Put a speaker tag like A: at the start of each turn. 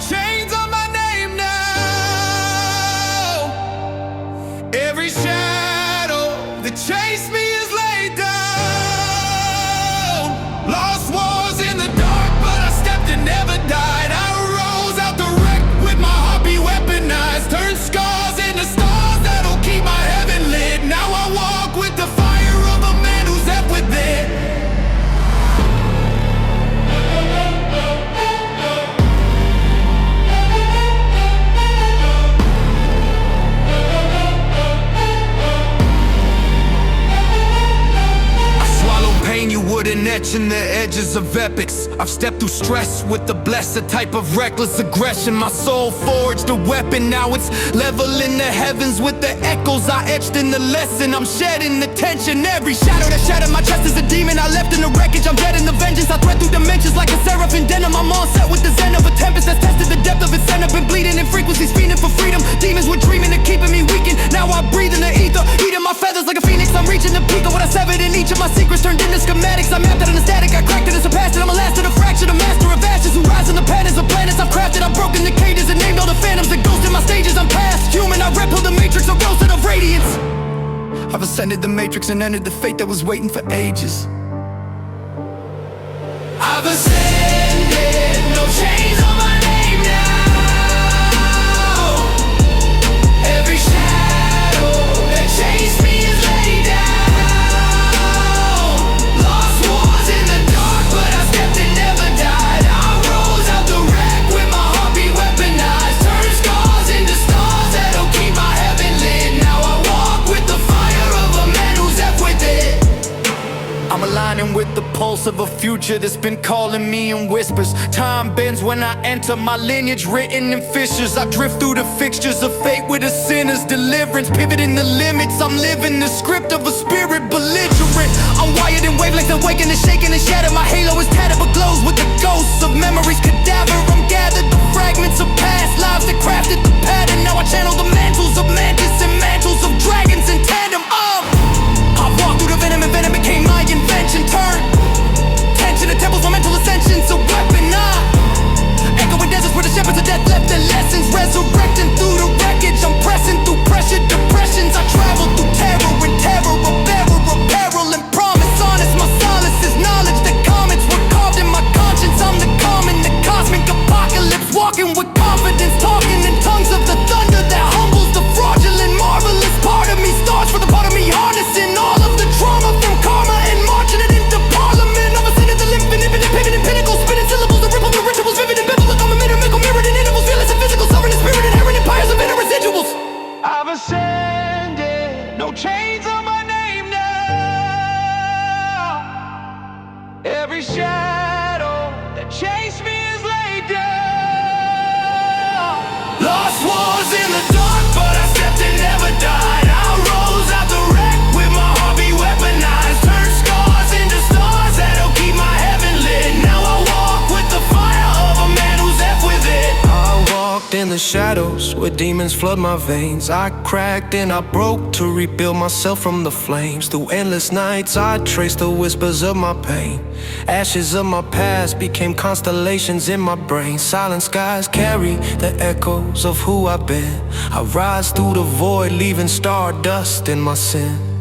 A: chains on my name now. Every shadow that chased me is laid down. Lost wars in the dark, but I stepped and never died. I rose out the wreck with my heart be weaponized. Turned scars into stars that'll keep my heaven lit. Now I walk with the fire of a man who's up with it. You wouldn't etch in the edges of epochs. I've stepped through stress with the blessed, a type of reckless aggression. My soul forged a weapon, now it's leveling the heavens with the echoes I etched in the lesson. I'm shedding the tension, every shadow that shattered my chest is a demon I left in the wreckage. I'm dead in the vengeance, I thread through dimensions like a seraph in denim. I'm onset with the zen of a tempest that's tested the depth of its center. Been bleeding in frequencies, pheenin for freedom. Demons were dreaming of keeping me weakened. Now I breathe in the ether, eating my feathers like a phoenix. I'm reaching the peak of what I severed in each of my secrets turned into schematics. I mapped it in the static, I cracked it and surpassed it. I'm a last in a fraction, a master of ashes who rise in the patterns of planets I've crafted. I've broken the cages and named all the phantoms that ghost in my stages. I'm past human, I repel the matrix, a roasted of radiance. I've ascended the matrix and entered the fate that was waiting for ages. I've ascended, no chains on my name now. Every shadow that chased me is laid down. I'm aligning with the pulse of a future that's been calling me in whispers. Time bends when I enter my lineage written in fissures. I drift through the fixtures of fate with a sinner's deliverance. Pivoting the limits, I'm living the script of a spirit belligerent. I'm wired in wavelengths, awaken and shaking and shattered. My halo is tattered but glows with the ghosts of memories cadaver. I'm gathered the fragments of past lives that crafted the pattern. Now I channel the mantles of mantis and mantles of dragons in tandem. I walked through the venom and venom became my invention. Turn tension to temples, my mental ascension's a weapon. Echoing deserts where the shepherds of death left their lessons. Resurrecting through the wreckage, I'm pressing through pressure, depressions. I travel through terror and terror, a bearer of peril and promise. Honest, my solace is knowledge. The comments were carved in my conscience. I'm the calm in the cosmic apocalypse, walking with confidence, talking in tongues of the thunder that humbles the fraudulent, marvelous part of me. Starts for the part of me harnessing all of the trauma from karma and marching it into parliament. I've ascended the infinite, pivoting pinnacles, spinning syllables, the ripple, the rituals, vivid and biblical. I'm a middle, mirrored in intervals, fearless and physical, sovereign in spirit, inherent empires of inner residuals. I've ascended, no chains on my name now. Every shadow that chased me is laid down. Lost wars in the dark, but I stepped and never died. I rose out the wreck with my heart be weaponized. Turned scars into stars that'll keep my heaven lit. Now I walk with the fire of a man who's F with it. I walked in the shadows where demons flood my veins. I cracked and I broke to rebuild myself from the flames. Through endless nights I traced the whispers of my pain. Ashes of my past became constellations in my brain. Silent skies carry the echoes of who I've been. I rise through the void, leaving stardust in my sin.